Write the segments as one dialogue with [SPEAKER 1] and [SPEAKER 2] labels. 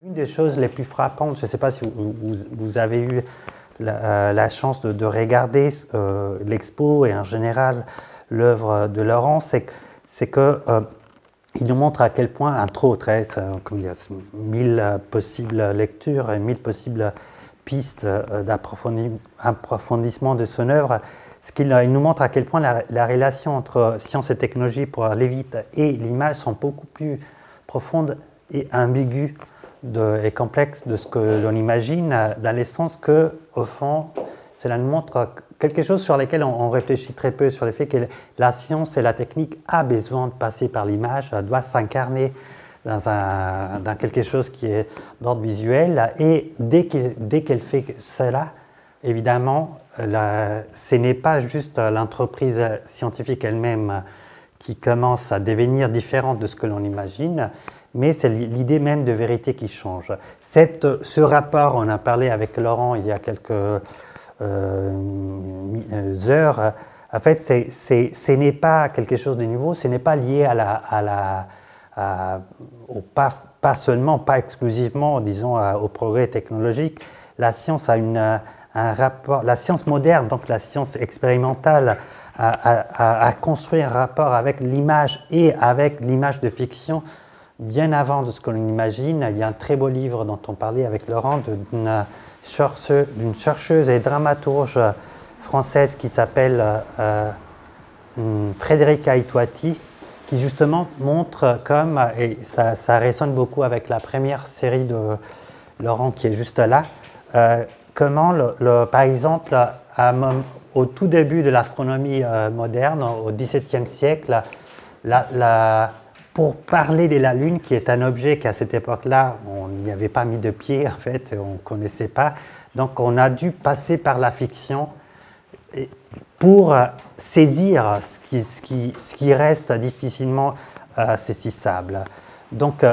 [SPEAKER 1] Une des choses les plus frappantes, je ne sais pas si vous avez eu la chance de regarder l'expo et en général l'œuvre de Laurent, c'est que il nous montre à quel point, entre autres, il y a 1000 possibles lectures et 1000 possibles pistes d'approfondissement de son œuvre, il nous montre à quel point la relation entre science et technologie pour aller vite et l'image sont beaucoup plus profondes et ambiguës et complexes de ce que l'on imagine, dans le sens que, au fond, cela nous montre quelque chose sur lequel on réfléchit très peu, sur le fait que la science et la technique a besoin de passer par l'image, doit s'incarner dans quelque chose qui est d'ordre visuel, et dès qu'elle fait cela, évidemment, ce n'est pas juste l'entreprise scientifique elle-même qui commence à devenir différente de ce que l'on imagine, mais c'est l'idée même de vérité qui change. Ce rapport, on a parlé avec Laurent il y a quelques heures, en fait, ce n'est pas quelque chose de nouveau, ce n'est pas lié pas seulement, pas exclusivement, disons, au progrès technologique. La science a un rapport, la science moderne, donc la science expérimentale, a construit un rapport avec l'image et avec l'image de fiction bien avant de ce que l'on imagine. Il y a un très beau livre dont on parlait avec Laurent d'une chercheuse et dramaturge française qui s'appelle Frédérica Itoiti, qui justement montre comme, et ça résonne beaucoup avec la première série de Laurent qui est juste là, comment, par exemple, au tout début de l'astronomie moderne, au XVIIe siècle, pour parler de la Lune, qui est un objet qu'à cette époque-là, on n'y avait pas mis de pied, en fait, on ne connaissait pas. Donc, on a dû passer par la fiction pour saisir ce qui reste difficilement saisissable. Donc,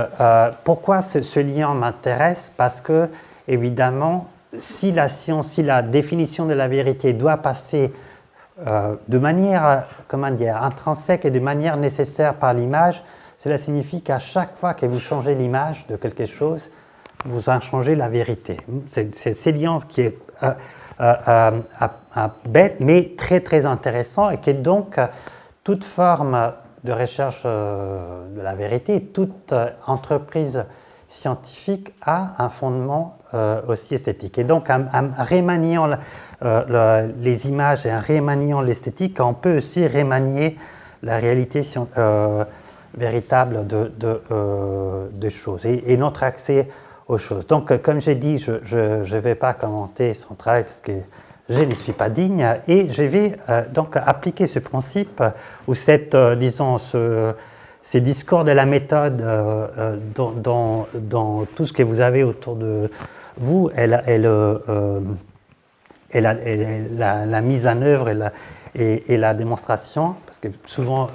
[SPEAKER 1] pourquoi ce lien m'intéresse? Parce que, évidemment, si la science, si la définition de la vérité doit passer de manière, comment dire, intrinsèque et de manière nécessaire par l'image, cela signifie qu'à chaque fois que vous changez l'image de quelque chose, vous en changez la vérité. C'est ce lien qui est bête, mais très très intéressant, et qui est donc toute forme de recherche de la vérité, toute entreprise scientifique a un fondement aussi esthétique. Et donc, en remaniant les images et en remaniant l'esthétique, on peut aussi remanier la réalité véritable de choses et notre accès aux choses. Donc, comme j'ai dit, je ne vais pas commenter son travail parce que je ne suis pas digne, et je vais donc appliquer ce principe ou disons, ces discours de la méthode dans tout ce que vous avez autour de vous, et la mise en œuvre et la démonstration, parce que souvent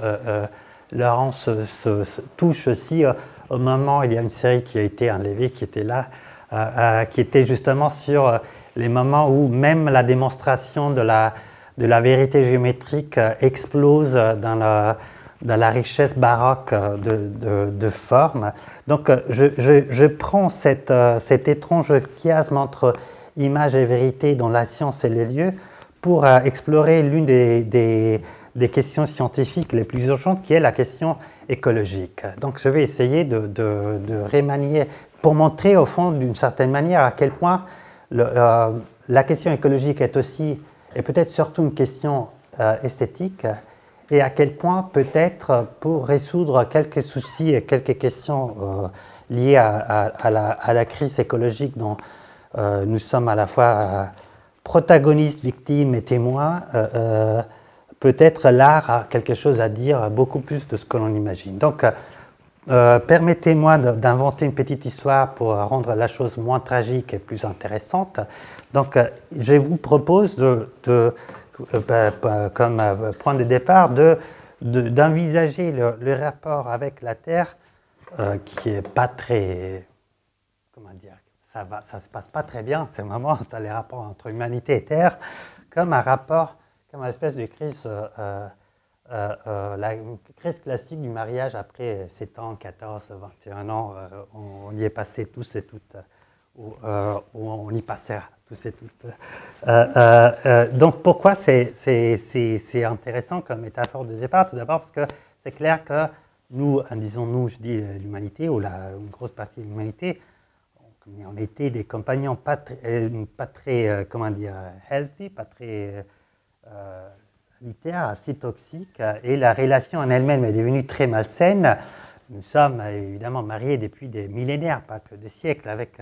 [SPEAKER 1] Laurent se touche aussi au moment, il y a une série qui a été enlevée, qui était là, qui était justement sur les moments où même la démonstration de la vérité géométrique explose dans la richesse baroque de forme. Donc je prends cet étrange chiasme entre image et vérité dans la science et les lieux pour explorer l'une des questions scientifiques les plus urgentes, qui est la question écologique. Donc je vais essayer de remanier, pour montrer au fond d'une certaine manière à quel point la question écologique est aussi, et peut-être surtout une question esthétique, et à quel point peut-être pour résoudre quelques soucis et quelques questions liées à la crise écologique dont nous sommes à la fois protagonistes, victimes et témoins, peut-être l'art a quelque chose à dire, beaucoup plus de ce que l'on imagine. Donc, permettez-moi d'inventer une petite histoire pour rendre la chose moins tragique et plus intéressante. Donc, je vous propose comme point de départ d'envisager le rapport avec la Terre, qui n'est pas très, comment dire, ça se passe pas très bien, c'est vraiment les rapports entre humanité et Terre, comme un rapport, comme une espèce de crise la crise classique du mariage après 7 ans, 14, 21 ans, on y est passé tous et toutes, ou on y passera tous et toutes. Donc pourquoi c'est intéressant comme métaphore de départ? Tout d'abord parce que c'est clair que nous, disons nous, je dis l'humanité, ou une grosse partie de l'humanité, on était des compagnons pas très comment dire, healthy, pas très salutaires, assez toxiques, et la relation en elle-même est devenue très malsaine. Nous sommes évidemment mariés depuis des millénaires, pas que des siècles, avec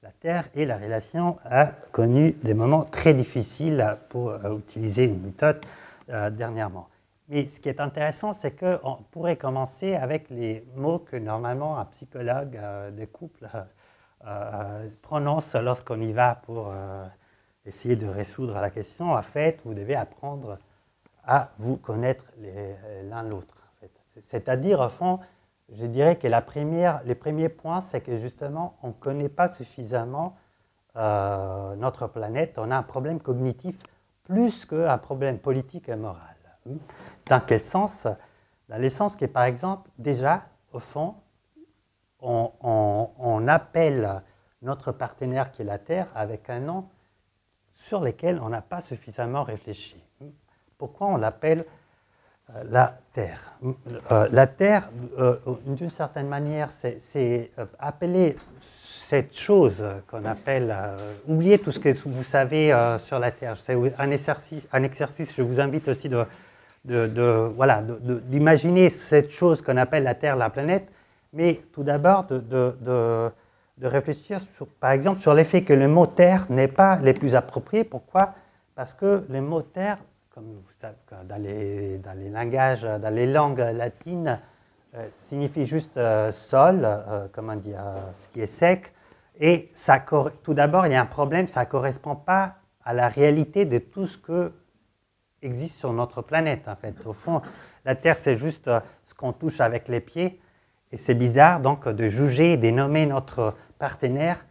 [SPEAKER 1] la Terre, et la relation a connu des moments très difficiles pour utiliser une méthode dernièrement. Mais ce qui est intéressant, c'est qu'on pourrait commencer avec les mots que normalement un psychologue de couple prononce lorsqu'on y va pour essayer de résoudre la question. En fait, vous devez apprendre à vous connaître l'un l'autre. En fait. C'est-à-dire, au fond, je dirais que les premiers points, c'est que justement, on ne connaît pas suffisamment notre planète. On a un problème cognitif plus qu'un problème politique et moral. Dans quel sens? Dans le sens que, par exemple, déjà, au fond, on appelle notre partenaire qui est la Terre avec un nom sur lequel on n'a pas suffisamment réfléchi. Pourquoi on l'appelle la Terre? La Terre, d'une certaine manière, c'est appeler cette chose qu'on appelle, oubliez tout ce que vous savez sur la Terre. C'est un exercice, je vous invite aussi d'imaginer cette chose qu'on appelle la Terre, la planète, mais tout d'abord de réfléchir, par exemple, sur l'effet que le mot Terre n'est pas le plus approprié. Pourquoi? Parce que le mot Terre, comme vous savez, dans les langages, dans les langues latines, signifie juste sol, comment dire, ce qui est sec. Et ça, tout d'abord, il y a un problème, ça ne correspond pas à la réalité de tout ce que existe sur notre planète, en fait. Au fond, la Terre, c'est juste ce qu'on touche avec les pieds. Et c'est bizarre, donc, de juger, de nommer notre partenaire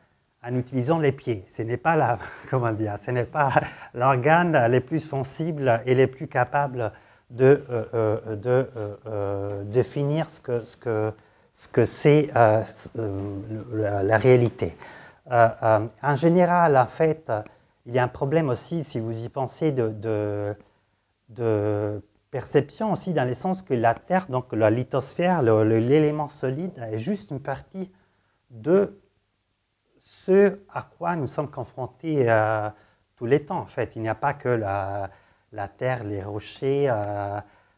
[SPEAKER 1] en utilisant les pieds. Ce n'est pas comment dire, ce n'est pas l'organe le plus sensible et le plus capable de définir ce que c'est la réalité. En général, en fait, il y a un problème aussi, si vous y pensez, de perception aussi, dans le sens que la Terre, donc la lithosphère, l'élément solide, est juste une partie de ce à quoi nous sommes confrontés tous les temps. En fait, il n'y a pas que la Terre, les rochers,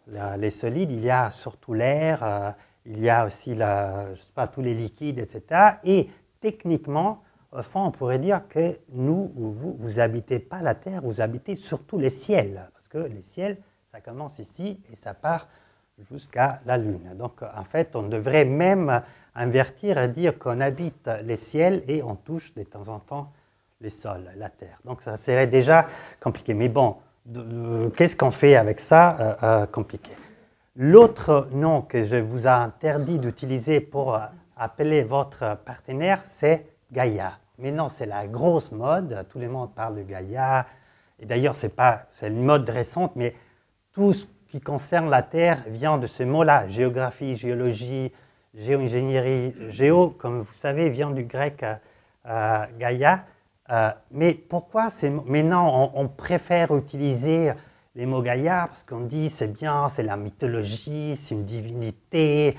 [SPEAKER 1] les solides, il y a surtout l'air, il y a aussi je sais pas, tous les liquides, etc. Et techniquement, au fond, on pourrait dire que nous, vous habitez pas la Terre, vous habitez surtout les ciels, parce que les ciels, ça commence ici et ça part jusqu'à la Lune. Donc, en fait, on devrait même invertir et dire qu'on habite les ciels et on touche de temps en temps les sols, la Terre. Donc, ça serait déjà compliqué. Mais bon, qu'est-ce qu'on fait avec ça? Compliqué. L'autre nom que je vous ai interdit d'utiliser pour appeler votre partenaire, c'est Gaïa. Mais non, c'est la grosse mode. Tout le monde parle de Gaïa. Et d'ailleurs, c'est une mode récente, mais tout ce qui concerne la Terre vient de ce mot-là. Géographie, géologie, géo-ingénierie. Géo, comme vous savez, vient du grec Gaïa. Mais pourquoi maintenant on préfère utiliser les mots Gaïa? Parce qu'on dit c'est bien, c'est la mythologie, c'est une divinité,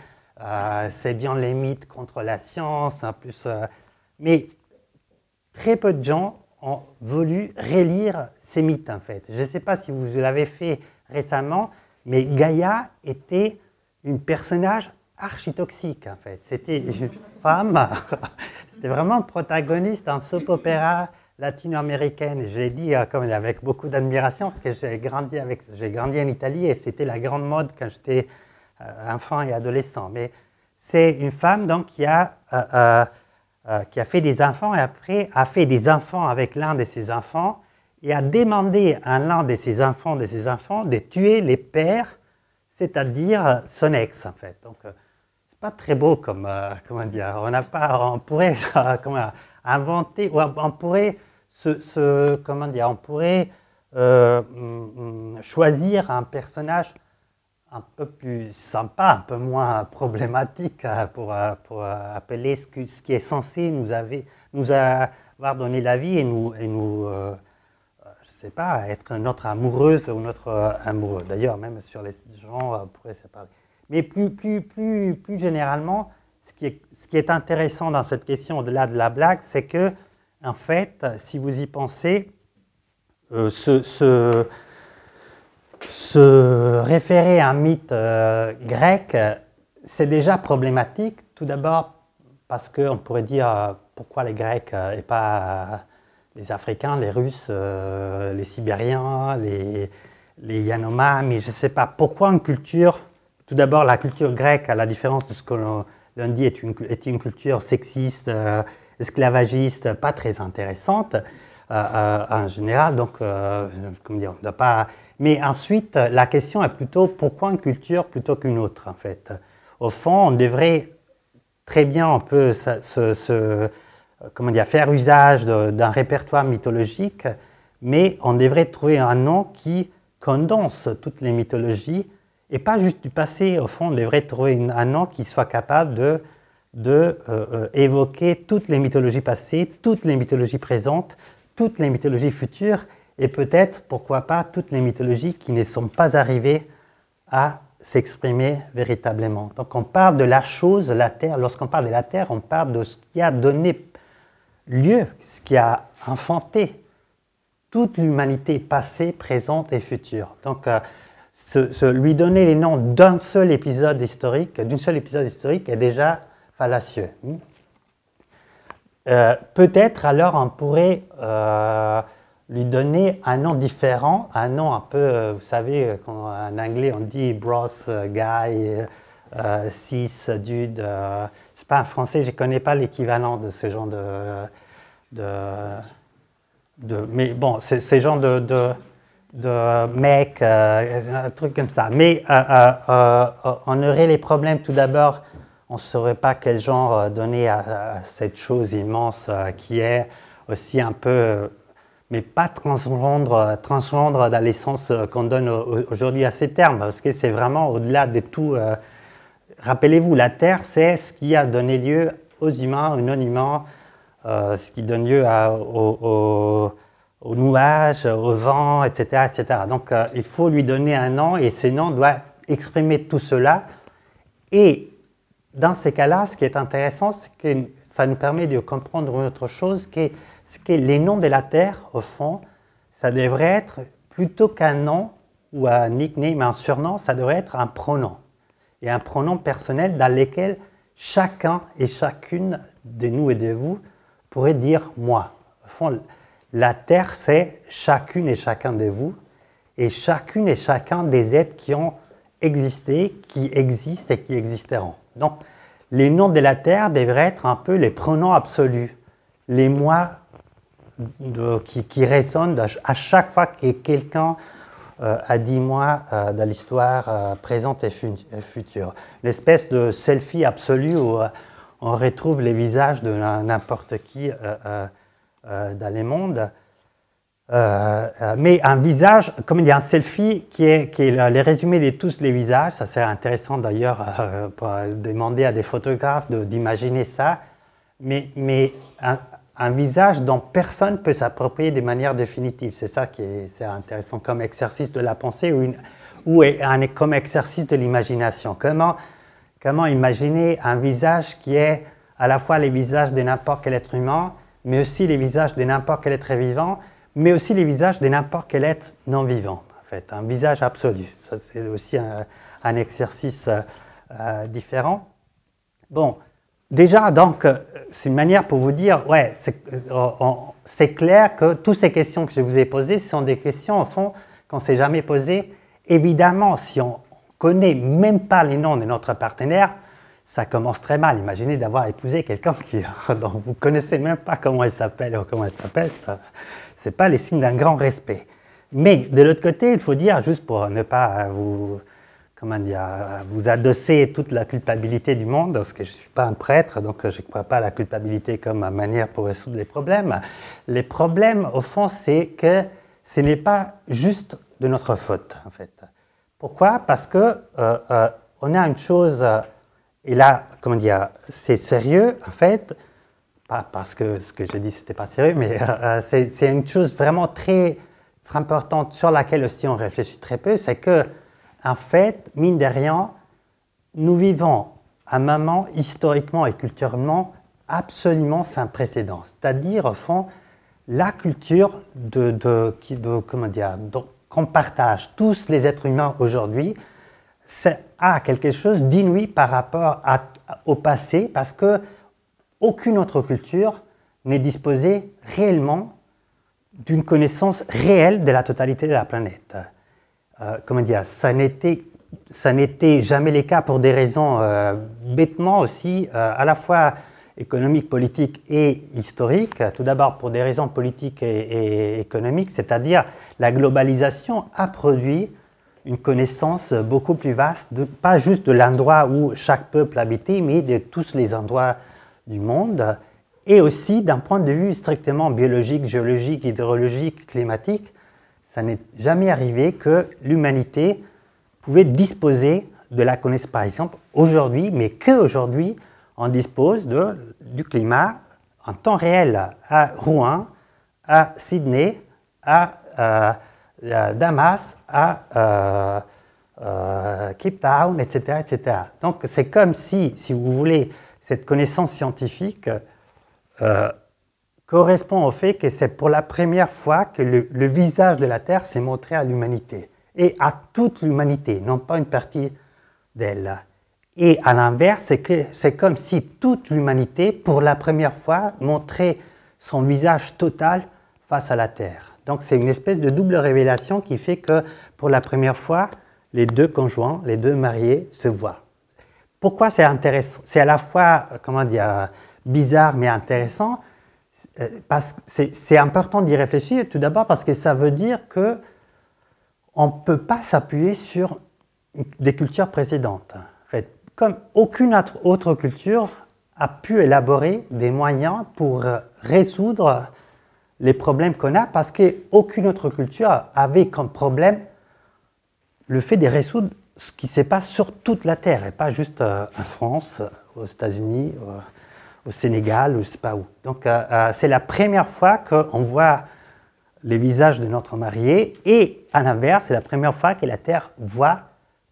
[SPEAKER 1] c'est bien les mythes contre la science. En plus, mais très peu de gens ont voulu relire ces mythes, en fait. Je ne sais pas si vous l'avez fait récemment, mais Gaïa était un personnage archi-toxique, en fait. C'était une femme, c'était vraiment protagoniste d'un soap-opéra latino-américaine. Je l'ai dit avec beaucoup d'admiration, parce que j'ai grandi en Italie et c'était la grande mode quand j'étais enfant et adolescent. Mais c'est une femme donc, qui a fait des enfants et après a fait des enfants avec l'un de ses enfants et a demandé à l'un de ses enfants de tuer les pères, c'est-à-dire son ex en fait. Donc c'est pas très beau comme comment dire. On pourrait inventer ou on pourrait comment dire. On pourrait choisir un personnage un peu plus sympa, un peu moins problématique pour appeler ce qui est censé nous avoir donné la vie et nous je ne sais pas, être notre amoureuse ou notre amoureux. D'ailleurs, même sur les gens, on pourrait se parler. Mais plus généralement, ce qui est intéressant dans cette question, au-delà de la blague, c'est que, en fait, si vous y pensez, se référer à un mythe grec, c'est déjà problématique. Tout d'abord, parce qu'on pourrait dire pourquoi les Grecs et pas les Africains, les Russes, les Sibériens, les Yanomamis, je ne sais pas. Pourquoi une culture, tout d'abord la culture grecque, à la différence de ce que l'on dit est une culture sexiste, esclavagiste, pas très intéressante en général, donc comment dire, on ne doit pas... Mais ensuite, la question est plutôt pourquoi une culture plutôt qu'une autre, en fait. Au fond, on devrait très bien, on peut comment dire, faire usage d'un répertoire mythologique, mais on devrait trouver un nom qui condense toutes les mythologies, et pas juste du passé. Au fond, on devrait trouver un nom qui soit capable évoquer toutes les mythologies passées, toutes les mythologies présentes, toutes les mythologies futures, et peut-être, pourquoi pas, toutes les mythologies qui ne sont pas arrivées à s'exprimer véritablement. Donc on parle de la chose, la Terre. Lorsqu'on parle de la Terre, on parle de ce qui a donné lieu, ce qui a enfanté toute l'humanité passée, présente et future. Donc lui donner les noms d'un seul épisode historique, est déjà fallacieux. Peut-être alors on pourrait lui donner un nom différent, un nom un peu, vous savez, en anglais on dit bros guy, cis dude, je sais pas, en français je ne connais pas l'équivalent de ce genre mais bon, c'est ce genre de mec, un truc comme ça. Mais on aurait les problèmes tout d'abord, on ne saurait pas quel genre donner à cette chose immense qui est aussi un peu... mais pas transgendre dans l'essence qu'on donne aujourd'hui à ces termes, parce que c'est vraiment au-delà de tout. Rappelez-vous, la Terre, c'est ce qui a donné lieu aux humains, aux non-humains, ce qui donne lieu aux nuages, au vent, etc. etc. Donc, il faut lui donner un nom, et ce nom doit exprimer tout cela. Et dans ces cas-là, ce qui est intéressant, c'est que ça nous permet de comprendre une autre chose, c'est que les noms de la Terre, au fond, ça devrait être, plutôt qu'un nom ou un nickname, un surnom, ça devrait être un pronom. Et un pronom personnel dans lequel chacun et chacune de nous et de vous pourrait dire « moi ». Au fond, la Terre, c'est chacune et chacun de vous, et chacune et chacun des êtres qui ont existé, qui existent et qui existeront. Donc, les noms de la Terre devraient être un peu les pronoms absolus, les moi qui résonnent à chaque fois que quelqu'un a dit moi dans l'histoire présente et future. L'espèce de selfie absolu où on retrouve les visages de n'importe qui dans le monde. Mais un visage, comme il y a un selfie qui est le résumé de tous les visages, ça serait intéressant d'ailleurs pour demander à des photographes d'imaginer ça, mais un visage dont personne ne peut s'approprier de manière définitive. C'est ça qui est intéressant comme exercice de la pensée ou comme exercice de l'imagination. Comment imaginer un visage qui est à la fois les visages de n'importe quel être humain, mais aussi les visages de n'importe quel être vivant, mais aussi les visages de n'importe quel être non vivant, en fait, un visage absolu. Ça, c'est aussi un exercice différent. Bon, déjà, donc, c'est une manière pour vous dire, ouais, c'est clair que toutes ces questions que je vous ai posées, ce sont des questions, au fond, qu'on ne s'est jamais posées. Évidemment, si on connaît même pas les noms de notre partenaire, ça commence très mal. Imaginez d'avoir épousé quelqu'un dont vous ne connaissez même pas comment il s'appelle ou comment elle s'appelle, ce n'est pas les signes d'un grand respect. Mais de l'autre côté, il faut dire, juste pour ne pas vous adosser toute la culpabilité du monde, parce que je ne suis pas un prêtre, donc je ne crois pas à la culpabilité comme manière pour résoudre les problèmes. Les problèmes, au fond, c'est que ce n'est pas juste de notre faute, en fait. Pourquoi? Parce que on a une chose, et là, comment dire, c'est sérieux, en fait, pas parce que ce que j'ai dit, c'était pas sérieux, mais c'est une chose vraiment très importante sur laquelle aussi on réfléchit très peu, c'est que, en fait, mine de rien, nous vivons un moment historiquement et culturellement absolument sans précédent. C'est-à-dire, au fond, la culture comment dire, qu'on partage tous les êtres humains aujourd'hui, a quelque chose d'inouï par rapport au passé, parce que aucune autre culture n'est disposée réellement d'une connaissance réelle de la totalité de la planète. Comment dire, ça n'était jamais le cas pour des raisons bêtement aussi, à la fois économiques, politiques et historiques. Tout d'abord pour des raisons politiques et économiques, c'est-à-dire la globalisation a produit une connaissance beaucoup plus vaste, pas juste de l'endroit où chaque peuple habitait, mais de tous les endroits du monde, et aussi d'un point de vue strictement biologique, géologique, hydrologique, climatique. Ça n'est jamais arrivé que l'humanité pouvait disposer de la connaissance, par exemple, aujourd'hui, mais qu'aujourd'hui, on dispose du climat en temps réel à Rouen, à Sydney, à Damas, à Cape Town, etc., etc. Donc c'est comme si vous voulez, cette connaissance scientifique correspond au fait que c'est pour la première fois que le visage de la Terre s'est montré à l'humanité, et à toute l'humanité, non pas une partie d'elle. Et à l'inverse, c'est comme si toute l'humanité, pour la première fois, montrait son visage total face à la Terre. Donc c'est une espèce de double révélation qui fait que, pour la première fois, les deux conjoints, les deux mariés se voient. Pourquoi c'est intéressant? C'est à la fois, comment dire, bizarre mais intéressant, parce que c'est important d'y réfléchir, tout d'abord parce que ça veut dire qu'on ne peut pas s'appuyer sur des cultures précédentes. En fait, comme aucune autre culture a pu élaborer des moyens pour résoudre les problèmes qu'on a, parce qu'aucune autre culture avait comme problème le fait de résoudre ce qui se passe sur toute la Terre, et pas juste en France, aux États-Unis, au Sénégal, ou je ne sais pas où. Donc c'est la première fois qu'on voit les visages de notre marié, et à l'inverse, c'est la première fois que la Terre voit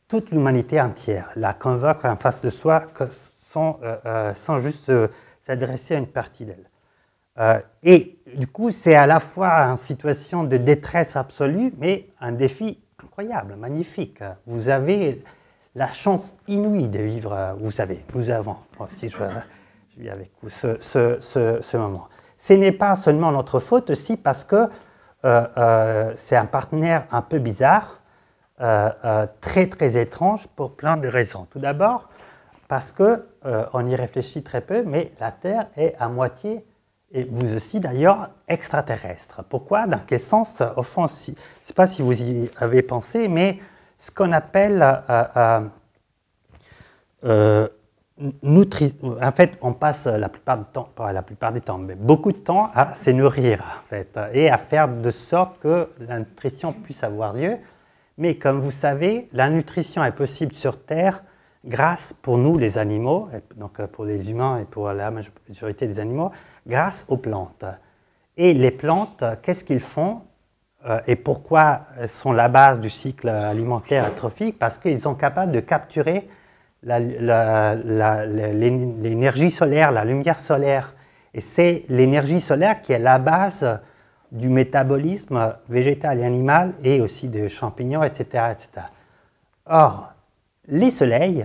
[SPEAKER 1] toute l'humanité entière, la convoque en face de soi sans juste s'adresser à une partie d'elle. Et du coup, c'est à la fois une situation de détresse absolue, mais un défi incroyable, magnifique. Vous avez la chance inouïe de vivre, vous avons, si je vis avec vous, ce moment. Ce n'est pas seulement notre faute aussi, parce que c'est un partenaire un peu bizarre, très très étrange pour plein de raisons. Tout d'abord, parce qu'on y réfléchit très peu, mais la Terre est à moitié, et vous aussi d'ailleurs, extraterrestre. Pourquoi? Dans quel sens? Au fond, je ne sais pas si vous y avez pensé, mais ce qu'on appelle en fait, on passe la plupart du temps, pas la plupart du temps, mais beaucoup de temps à se nourrir, en fait, et à faire de sorte que la nutrition puisse avoir lieu. Mais comme vous savez, la nutrition est possible sur Terre grâce, pour nous les animaux, donc pour les humains et pour la majorité des animaux, grâce aux plantes. Et les plantes, qu'est-ce qu'ils font et pourquoi elles sont la base du cycle alimentaire trophique? Parce qu'ils sont capables de capturer l'énergie solaire, la lumière solaire. Et c'est l'énergie solaire qui est la base du métabolisme végétal et animal, et aussi des champignons, etc., etc. Or, les soleils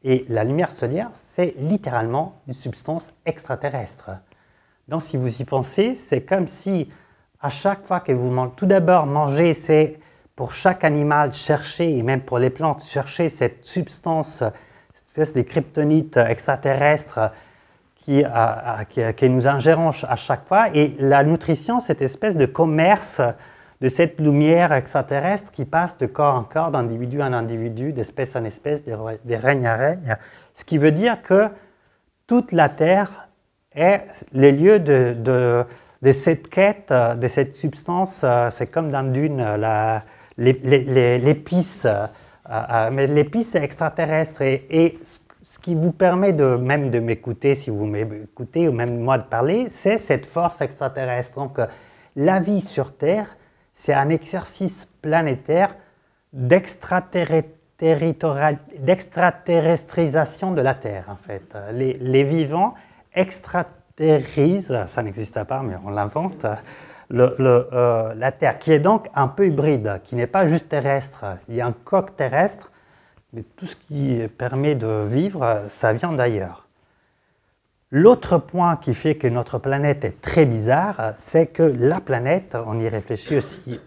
[SPEAKER 1] et la lumière solaire, c'est littéralement une substance extraterrestre. Donc, si vous y pensez, c'est comme si, à chaque fois que vous mangez, tout d'abord, manger, c'est pour chaque animal chercher, et même pour les plantes, chercher cette substance, cette espèce de kryptonite extraterrestre qui nous ingérons à chaque fois. Et la nutrition, cette espèce de commerce de cette lumière extraterrestre qui passe de corps en corps, d'individu en individu, d'espèce en espèce, de règne en règne. Ce qui veut dire que toute la Terre est le lieu de cette quête, de cette substance. C'est comme dans Dune, l'épice, mais l'épice est extraterrestre et ce qui vous permet même de m'écouter, si vous m'écoutez, ou même moi de parler, c'est cette force extraterrestre. Donc la vie sur Terre, c'est un exercice planétaire d'extraterrestrisation de la Terre, en fait. Les vivants extraterrisent, ça n'existe pas, mais on l'invente, la Terre, qui est donc un peu hybride, qui n'est pas juste terrestre. Il y a un coq terrestre, mais tout ce qui permet de vivre, ça vient d'ailleurs. L'autre point qui fait que notre planète est très bizarre, c'est que la planète, on y réfléchit aussi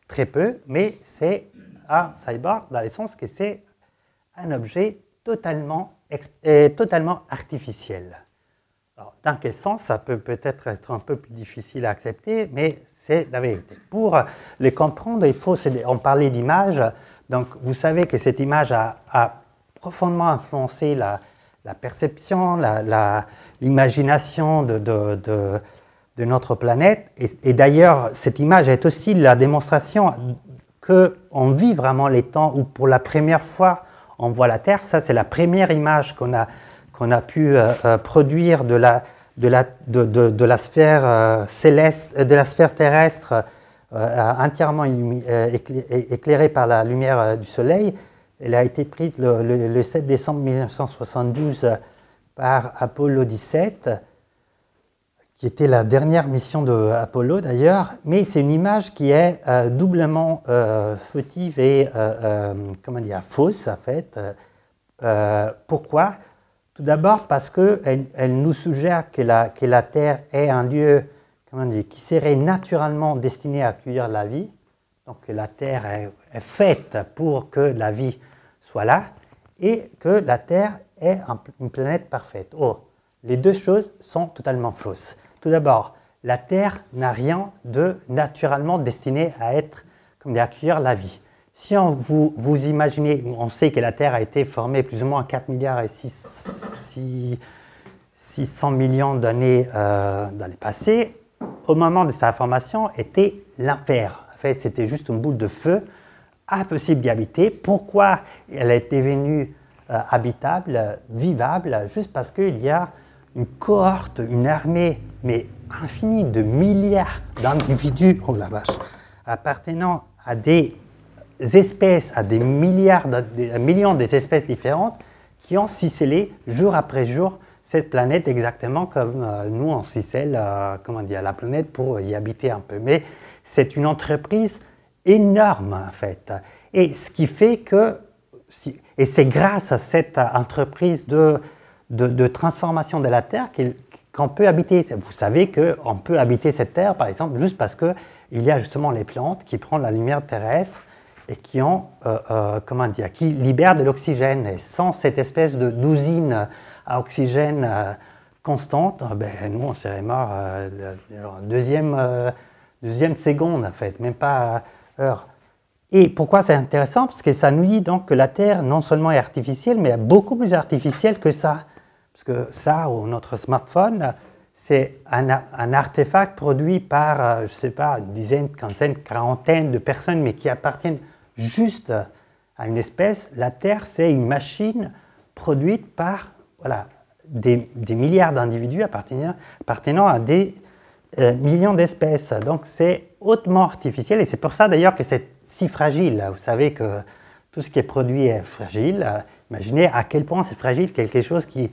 [SPEAKER 1] très peu, mais c'est un cyborg dans le sens que c'est un objet totalement artificiel. Alors, dans quel sens, ça peut peut-être être un peu plus difficile à accepter, mais c'est la vérité. Pour les comprendre, il faut on parlait d'image, donc vous savez que cette image a profondément influencé la perception, l'imagination de notre planète. Et d'ailleurs, cette image est aussi la démonstration qu'on vit vraiment les temps où pour la première fois on voit la Terre. Ça, c'est la première image qu'on a pu produire de la sphère céleste, de la sphère terrestre entièrement éclairée par la lumière du Soleil. Elle a été prise le 7 décembre 1972 par Apollo 17, qui était la dernière mission de Apollo d'ailleurs, mais c'est une image qui est doublement fautive et fausse en fait. Pourquoi? Tout d'abord parce qu'elle nous suggère que la Terre est un lieu qui serait naturellement destiné à accueillir la vie, donc que la Terre est faite pour que la vie soit là, et que la Terre est une planète parfaite. Or, les deux choses sont totalement fausses. Tout d'abord, la Terre n'a rien de naturellement destiné à accueillir la vie. Si vous imaginez, on sait que la Terre a été formée plus ou moins 4 milliards et 600 millions d'années dans le passé, au moment de sa formation, était l'enfer. En fait, c'était juste une boule de feu, impossible d'y habiter. Pourquoi elle est devenue habitable, vivable? Juste parce qu'il y a une cohorte, une armée, mais infinie de milliards d'individus, oh la vache, appartenant à des espèces, à des millions d'espèces différentes, qui ont ficelé jour après jour cette planète exactement comme nous on ficelle la planète pour y habiter un peu. Mais c'est une entreprise énorme en fait. Et ce qui fait que, et c'est grâce à cette entreprise de transformation de la Terre qu'on peut habiter. Vous savez qu'on peut habiter cette Terre par exemple juste parce qu'il y a justement les plantes qui prennent la lumière terrestre et qui libèrent de l'oxygène. Et sans cette espèce d'usine à oxygène constante, nous on serait morts deuxième seconde en fait, même pas heure. Et pourquoi c'est intéressant? Parce que ça nous dit donc que la Terre non seulement est artificielle, mais beaucoup plus artificielle que ça. Parce que ça, ou notre smartphone, c'est un artefact produit par, je ne sais pas, une dizaine, quinzaine, quarantaine de personnes, mais qui appartiennent juste à une espèce. La Terre, c'est une machine produite par des milliards d'individus appartenant à des millions d'espèces. Donc c'est hautement artificiel et c'est pour ça d'ailleurs que c'est si fragile. Vous savez que tout ce qui est produit est fragile. Imaginez à quel point c'est fragile quelque chose qui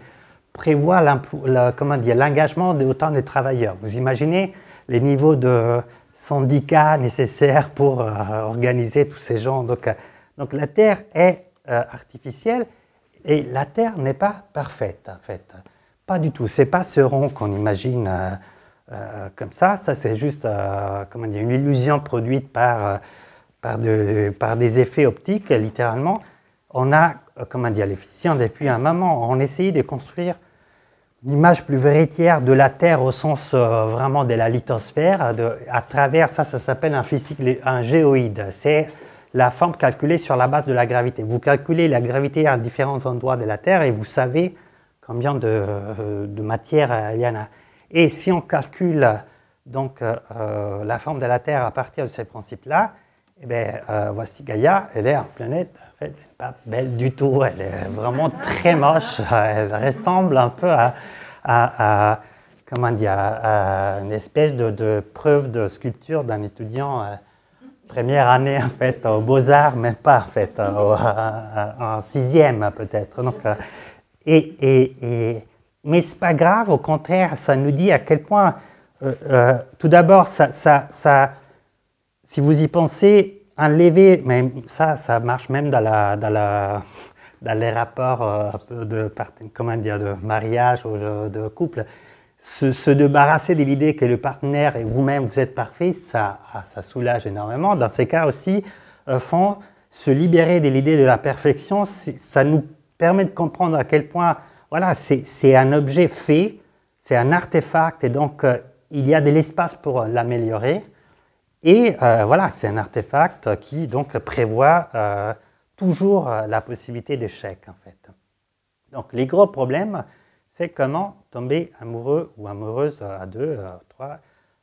[SPEAKER 1] prévoit l'engagement d'autant de travailleurs. Vous imaginez les niveaux de syndicats nécessaires pour organiser tous ces gens. Donc la Terre est artificielle. Et la Terre n'est pas parfaite, en fait. Pas du tout. Ce n'est pas ce rond qu'on imagine comme ça. Ça, c'est juste une illusion produite par des effets optiques, littéralement. On a, les physiciens, depuis un moment, ont essayé de construire une image plus véritière de la Terre au sens vraiment de la lithosphère. À travers ça s'appelle en physique un géoïde. C'est la forme calculée sur la base de la gravité. Vous calculez la gravité à différents endroits de la Terre et vous savez combien de matière il y en a. Et si on calcule donc la forme de la Terre à partir de ces principes-là, Eh bien, voici Gaïa, elle est en planète, en fait, elle n'est pas belle du tout, elle est vraiment très moche, elle ressemble un peu comment dire, à une espèce de preuve de sculpture d'un étudiant première année, en fait, aux Beaux-Arts, même pas, en fait, en sixième, peut-être. Donc, mais ce n'est pas grave, au contraire, ça nous dit à quel point, tout d'abord, si vous y pensez, enlever, mais ça marche même dans les rapports un peu comment dire, de mariage ou de couple, se débarrasser de l'idée que le partenaire et vous-même, vous êtes parfait, ça soulage énormément. Dans ces cas aussi, se libérer de l'idée de la perfection, ça nous permet de comprendre à quel point, voilà, c'est un objet fait, c'est un artefact, et donc il y a de l'espace pour l'améliorer. Et voilà, c'est un artefact qui donc prévoit toujours la possibilité d'échec, en fait. Donc les gros problèmes, c'est comment tomber amoureux ou amoureuse à deux, trois,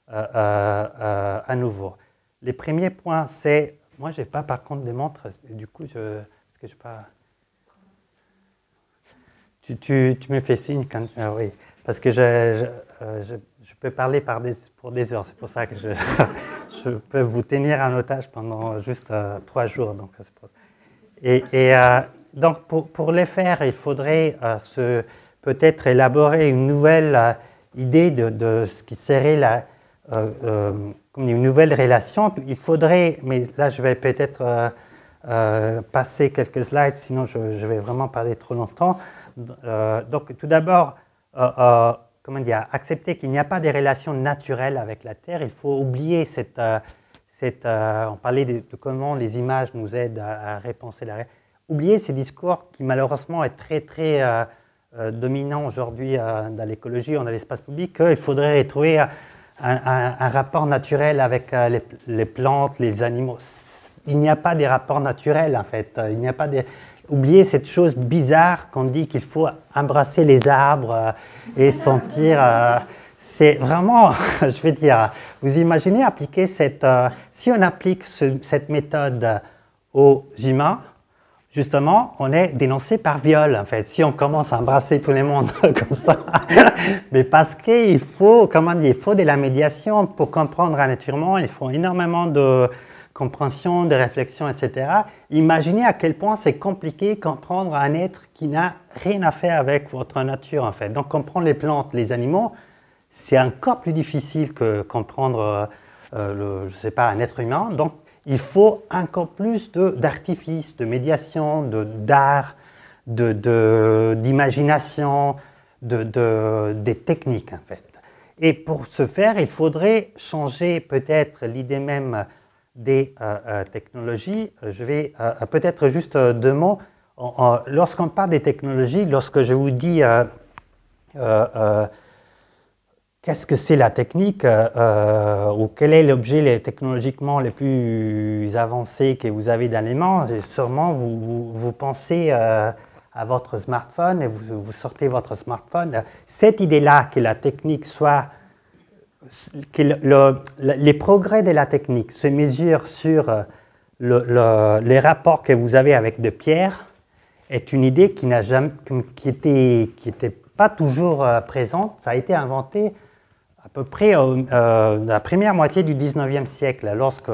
[SPEAKER 1] à nouveau. Les premiers points, c'est... Moi, je n'ai pas par contre des montres, du coup, est-ce que je pas... Tu me fais signe quand... oui, parce que je peux parler pour des heures, c'est pour ça que je peux vous tenir en otage pendant juste 3 jours. Donc, donc pour les faire, il faudrait peut-être élaborer une nouvelle idée de ce qui serait une nouvelle relation. Il faudrait, mais là je vais peut-être passer quelques slides, sinon je vais vraiment parler trop longtemps. Donc tout d'abord, comment dire, accepter qu'il n'y a pas de relations naturelles avec la Terre. Il faut oublier on parlait de comment les images nous aident à repenser la réalité. Oublier ces discours qui malheureusement est très très dominant aujourd'hui dans l'écologie ou dans l'espace public, qu'il faudrait trouver un rapport naturel avec les plantes, les animaux. Il n'y a pas de rapport naturel en fait. Il n'y a pas de... Oubliez cette chose bizarre qu'on dit qu'il faut embrasser les arbres et sentir... c'est vraiment, je vais dire, vous imaginez appliquer si on applique cette méthode aux humains, justement, on est dénoncé par viol, en fait, si on commence à embrasser tout le monde comme ça. Mais parce qu'il faut, comment dire, il faut de la médiation pour comprendre un être humain, il faut énormément de compréhension, de réflexion, etc. Imaginez à quel point c'est compliqué de comprendre un être qui n'a rien à faire avec votre nature, en fait. Donc, comprendre les plantes, les animaux, c'est encore plus difficile que comprendre, je ne sais pas, un être humain. Donc, il faut encore plus d'artifices, de médiation, d'art, d'imagination, des techniques, en fait. Et pour ce faire, il faudrait changer peut-être l'idée même des technologies. Je vais peut-être juste 2 mots. Lorsqu'on parle des technologies, lorsque je vous dis qu'est-ce que c'est la technique ou quel est l'objet technologiquement le plus avancé que vous avez dans les mains, et sûrement vous pensez à votre smartphone et vous sortez votre smartphone. Cette idée-là que la technique soit... que les progrès de la technique se mesurent sur les rapports que vous avez avec de pierres est une idée qui était pas toujours présente. Ça a été inventé à peu près la première moitié du 19e siècle, lorsque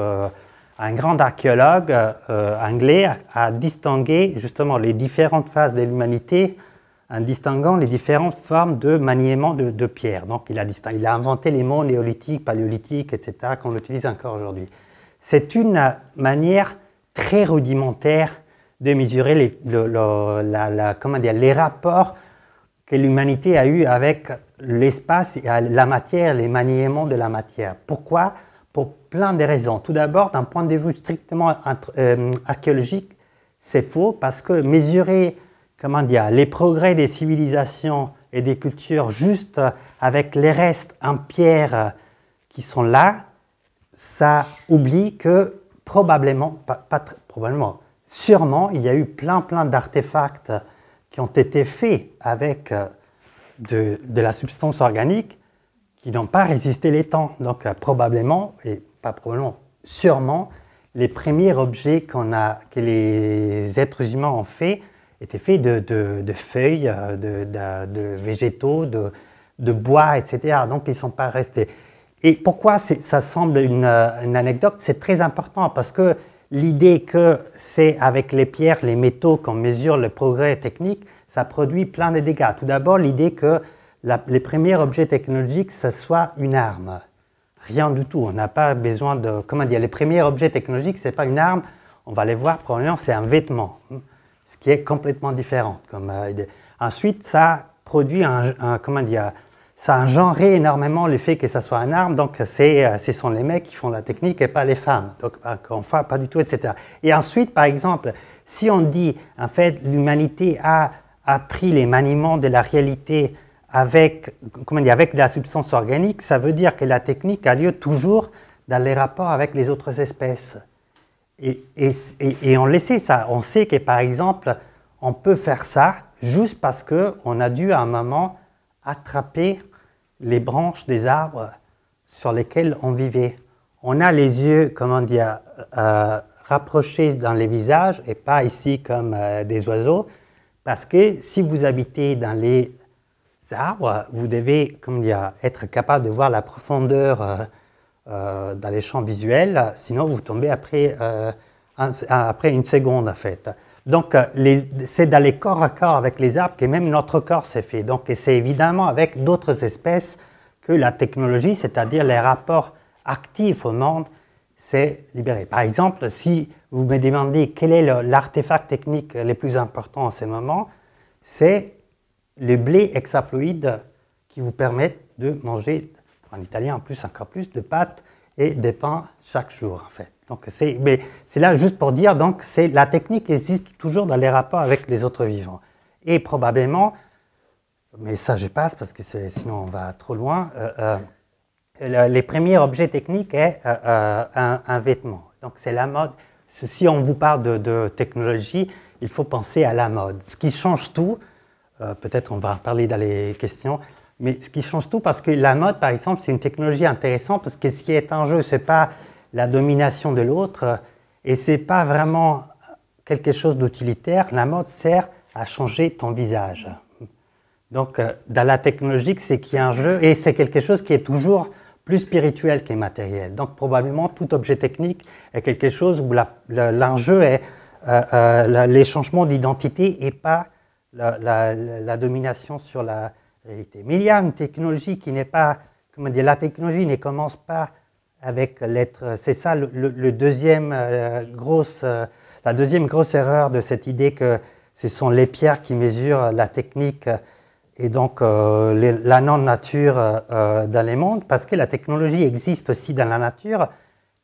[SPEAKER 1] un grand archéologue anglais a distingué justement les différentes phases de l'humanité en distinguant les différentes formes de maniement de pierre. Donc il a inventé les mots néolithiques, paléolithiques, etc., qu'on utilise encore aujourd'hui. C'est une manière très rudimentaire de mesurer les rapports que l'humanité a eu avec l'espace et la matière, les maniements de la matière. Pourquoi? Pour plein de raisons. Tout d'abord, d'un point de vue strictement archéologique, c'est faux parce que mesurer les progrès des civilisations et des cultures juste avec les restes en pierre qui sont là, ça oublie que probablement, sûrement, il y a eu plein d'artefacts qui ont été faits avec de la substance organique qui n'ont pas résisté les temps. Donc probablement, et pas probablement, sûrement, les premiers objets que les êtres humains ont fait étaient faits de feuilles, de végétaux, de bois, etc. Donc, ils ne sont pas restés. Et pourquoi ça semble une anecdote? C'est très important parce que l'idée que c'est avec les pierres, les métaux qu'on mesure le progrès technique, ça produit plein de dégâts. Tout d'abord, l'idée que les premiers objets technologiques, ce soit une arme. Rien du tout. On n'a pas besoin de... Comment dire? Les premiers objets technologiques, ce n'est pas une arme. On va les voir, probablement, c'est un vêtement. Ce qui est complètement différent comme idée. Ensuite, ça produit comment dire, ça a engendré énormément le fait que ça soit une arme, donc ce sont les mecs qui font la technique et pas les femmes, donc enfin pas du tout, etc. Et ensuite, par exemple, si on dit, en fait, l'humanité a appris les maniements de la réalité avec, comment dire, avec de la substance organique, ça veut dire que la technique a lieu toujours dans les rapports avec les autres espèces. Et on le sait ça, on sait que par exemple, on peut faire ça juste parce qu'on a dû à un moment attraper les branches des arbres sur lesquels on vivait. On a les yeux, comment dire, rapprochés dans les visages et pas ici comme des oiseaux, parce que si vous habitez dans les arbres, vous devez, comment dire, être capable de voir la profondeur dans les champs visuels, sinon vous tombez après une seconde en fait. Donc c'est dans les corps à corps avec les arbres que même notre corps s'est fait. Donc c'est évidemment avec d'autres espèces que la technologie, c'est-à-dire les rapports actifs au monde, s'est libéré. Par exemple, si vous me demandez quel est l'artefact technique le plus important en ce moment, c'est le blé hexaploïde qui vous permet de manger, en italien en plus, encore plus, de pâtes et de pain chaque jour en fait. Donc c'est là juste pour dire, donc la technique existe toujours dans les rapports avec les autres vivants. Et probablement, mais ça je passe parce que sinon on va trop loin, les premiers objets techniques est un vêtement. Donc c'est la mode. Si on vous parle de technologie, il faut penser à la mode. Ce qui change tout, peut-être on va en parler dans les questions, mais ce qui change tout, parce que la mode, par exemple, c'est une technologie intéressante, parce que ce qui est en jeu, ce n'est pas la domination de l'autre, et ce n'est pas vraiment quelque chose d'utilitaire. La mode sert à changer ton visage. Donc, dans la technologie, c'est qu'il y a un jeu, et c'est quelque chose qui est toujours plus spirituel qu'immatériel. Donc, probablement, tout objet technique est quelque chose où l'enjeu est les changements d'identité et pas la domination sur la réalité. Mais il y a une technologie qui n'est pas, comment dire, la technologie ne commence pas avec l'être. C'est ça la deuxième grosse erreur de cette idée que ce sont les pierres qui mesurent la technique et donc la non-nature dans les mondes, parce que la technologie existe aussi dans la nature.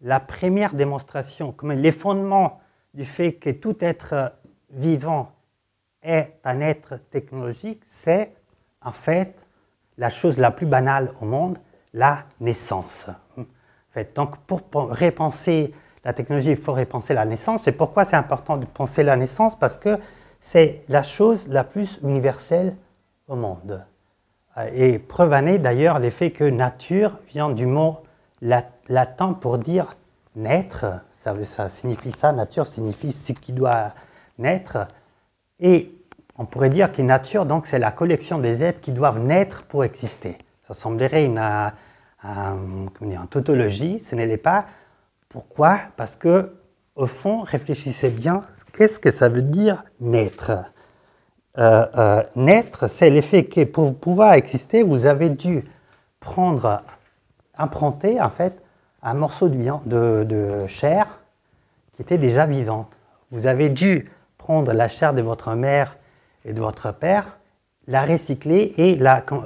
[SPEAKER 1] La première démonstration, comme les fondements du fait que tout être vivant est un être technologique, c'est en fait la chose la plus banale au monde, la naissance. En fait, donc pour repenser la technologie, il faut repenser la naissance. Et pourquoi c'est important de penser la naissance? Parce que c'est la chose la plus universelle au monde. Et preuve en est d'ailleurs l'effet que nature vient du mot latin pour dire naître. Ça signifie ça, nature signifie ce qui doit naître. Et on pourrait dire que nature, donc, c'est la collection des êtres qui doivent naître pour exister. Ça semblerait une tautologie, ce n'est pas. Pourquoi? Parce que, au fond, réfléchissez bien, qu'est-ce que ça veut dire naître? Naître, c'est l'effet que pour pouvoir exister, vous avez dû emprunter, en fait, un morceau de chair qui était déjà vivante. Vous avez dû prendre la chair de votre mère et de votre père, la recycler et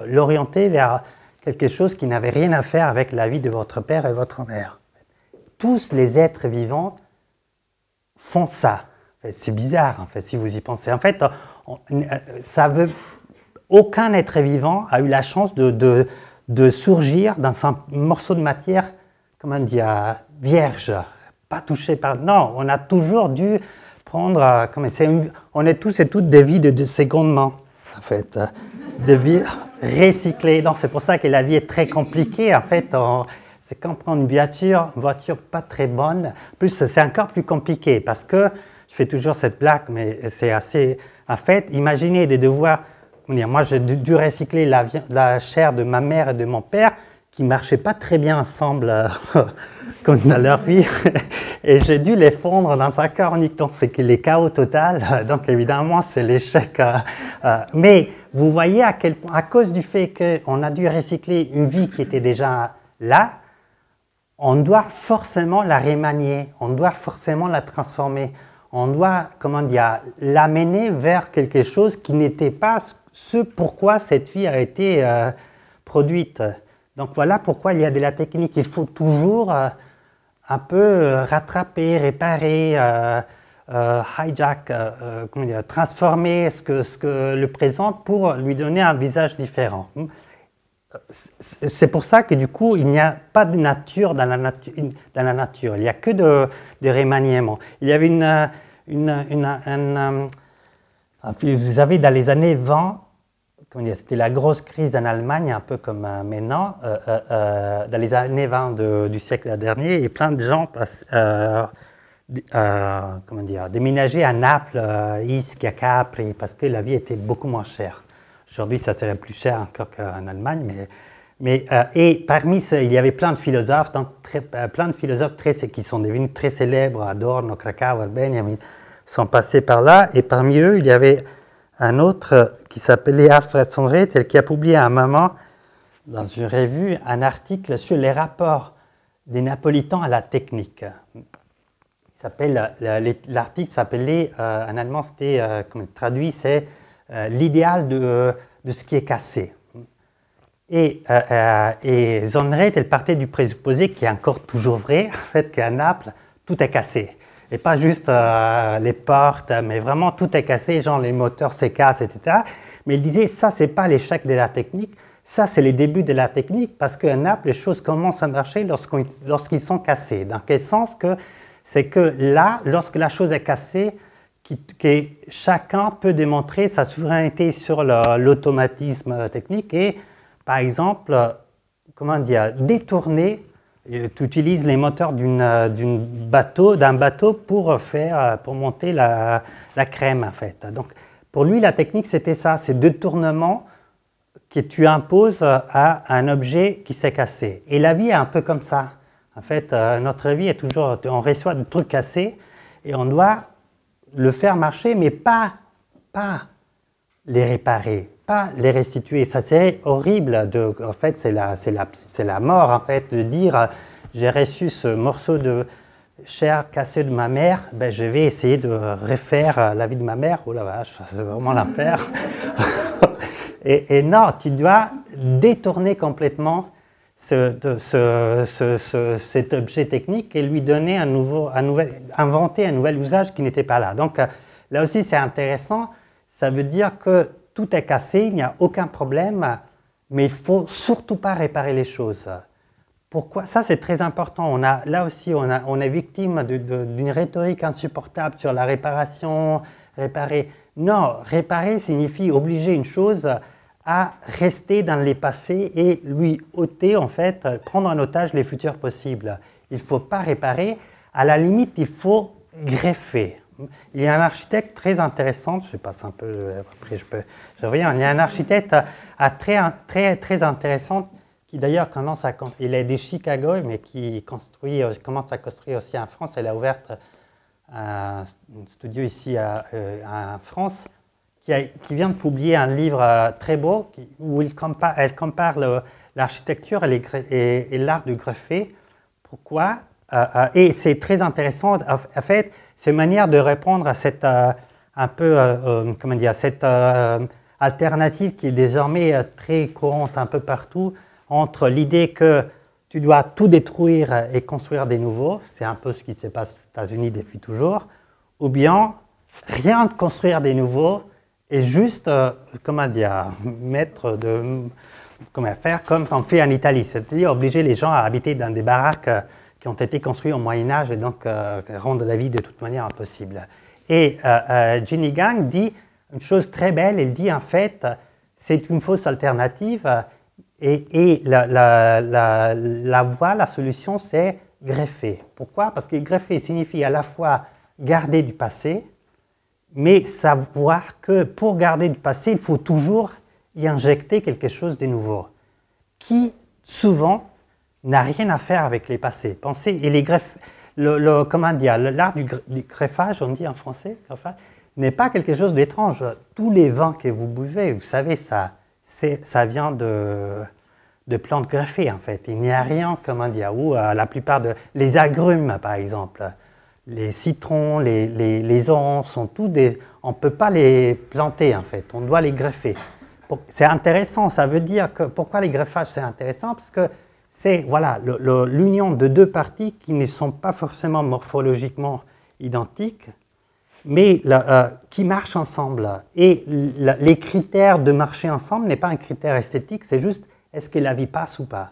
[SPEAKER 1] l'orienter vers quelque chose qui n'avait rien à faire avec la vie de votre père et votre mère. Tous les êtres vivants font ça. C'est bizarre, en fait, si vous y pensez. En fait, aucun être vivant a eu la chance de surgir dans un morceau de matière, comment dire, vierge, pas touché par... Non, on a toujours dû prendre... on est tous et toutes des vies de seconde main, en fait. Des vies recyclées. Donc, c'est pour ça que la vie est très compliquée, en fait. c'est quand on prend une voiture pas très bonne. En plus, c'est encore plus compliqué parce que, je fais toujours cette blague, mais c'est assez... En fait, imaginez de devoir... Moi, j'ai dû recycler la chair de ma mère et de mon père qui ne marchaient pas très bien ensemble dans leur vie. Et j'ai dû les fondre dans un corps unique. Donc, c'est les chaos total. Donc, évidemment, c'est l'échec. Mais vous voyez à quel point, à cause du fait qu'on a dû recycler une vie qui était déjà là, on doit forcément la remanier, on doit forcément la transformer. On doit, comment dire, l'amener vers quelque chose qui n'était pas ce pourquoi cette vie a été produite. Donc voilà pourquoi il y a de la technique. Il faut toujours un peu rattraper, réparer, hijack, comment dire, transformer ce que le présent pour lui donner un visage différent. C'est pour ça que du coup, il n'y a pas de nature dans la nature. Il n'y a que de remaniement. Il y avait vous avez dans les années 20, c'était la grosse crise en Allemagne, un peu comme maintenant, dans les années 20 du siècle dernier, et plein de gens déménageaient à Naples, Ischia, Capri, parce que la vie était beaucoup moins chère. Aujourd'hui, ça serait plus cher encore qu'en Allemagne, et parmi ceux, il y avait plein de philosophes, qui sont devenus très célèbres, Adorno, Krakauer, Benjamin, sont passés par là, et parmi eux, il y avait un autre qui s'appelait Alfred Sonreth, qui a publié à un moment, dans une revue, un article sur les rapports des Napolitains à la technique. L'article s'appelait, en allemand, c'était, comme traduit, c'est l'idéal de ce qui est cassé. Et Sonreth, elle partait du présupposé, qui est encore toujours vrai, en fait, qu'à Naples, tout est cassé. Et pas juste les portes, mais vraiment tout est cassé, genre les moteurs se cassent, etc. Mais il disait, ça, c'est pas l'échec de la technique, ça, c'est les débuts de la technique, parce qu'à Naples, les choses commencent à marcher lorsqu'ils sont cassés. Dans quel sens que c'est que là, lorsque la chose est cassée, que chacun peut démontrer sa souveraineté sur l'automatisme technique et, par exemple, comment dire, détourner. Tu utilises les moteurs d'un bateau pour monter la crème, en fait. Donc, pour lui, la technique, c'était ça, c'est détournement que tu imposes à un objet qui s'est cassé. Et la vie est un peu comme ça. En fait, notre vie est toujours, on reçoit des trucs cassés et on doit le faire marcher, mais pas les réparer, pas les restituer. Ça serait horrible. En fait, c'est la mort, en fait, de dire j'ai reçu ce morceau de chair cassée de ma mère, ben, je vais essayer de refaire la vie de ma mère. Oh la vache, c'est vraiment l'enfer. et non, tu dois détourner complètement cet objet technique et lui donner inventer un nouvel usage qui n'était pas là. Donc là aussi, c'est intéressant. Ça veut dire que tout est cassé, il n'y a aucun problème, mais il ne faut surtout pas réparer les choses. Pourquoi? Ça, c'est très important. Là aussi, on est victime d'une rhétorique insupportable sur la réparation, réparer. Non, réparer signifie obliger une chose à rester dans les passés et lui ôter, en fait, prendre en otage les futurs possibles. Il ne faut pas réparer. À la limite, il faut greffer. Il y a un architecte très intéressant, je passe un peu, après je reviens, il y a un architecte très intéressant qui d'ailleurs il est de Chicago, mais qui commence à construire aussi en France. Elle a ouvert un studio ici en France, qui vient de publier un livre très beau où elle compare l'architecture et l'art du greffer. Pourquoi? Et c'est très intéressant, en fait, c'est une manière de répondre à cette, cette alternative qui est désormais très courante un peu partout, entre l'idée que tu dois tout détruire et construire des nouveaux, c'est un peu ce qui se passe aux États-Unis depuis toujours, ou bien rien de construire des nouveaux et juste, faire comme on fait en Italie, c'est-à-dire obliger les gens à habiter dans des baraques qui ont été construits au Moyen-Âge et donc rendre la vie de toute manière impossible. Et Jeannie Gang dit une chose très belle, elle dit en fait, c'est une fausse alternative, Et la voie, la solution, c'est greffer. Pourquoi? Parce que greffer signifie à la fois garder du passé, mais savoir que pour garder du passé, il faut toujours y injecter quelque chose de nouveau, qui souvent n'a rien à faire avec les passés. Pensez, et les comment dire, l'art du greffage, on dit en français, n'est pas quelque chose d'étrange. Tous les vins que vous buvez, vous savez, ça vient de plantes greffées, en fait. Il n'y a rien, comment dire, ou la plupart les agrumes, par exemple, les citrons, les oranges, sont tous on ne peut pas les planter, en fait. On doit les greffer. C'est intéressant, ça veut dire que, pourquoi les greffages, c'est intéressant? Parce que c'est, voilà, l'union de deux parties qui ne sont pas forcément morphologiquement identiques, mais qui marchent ensemble. Et les critères de marcher ensemble n'est pas un critère esthétique, c'est juste est-ce que la vie passe ou pas.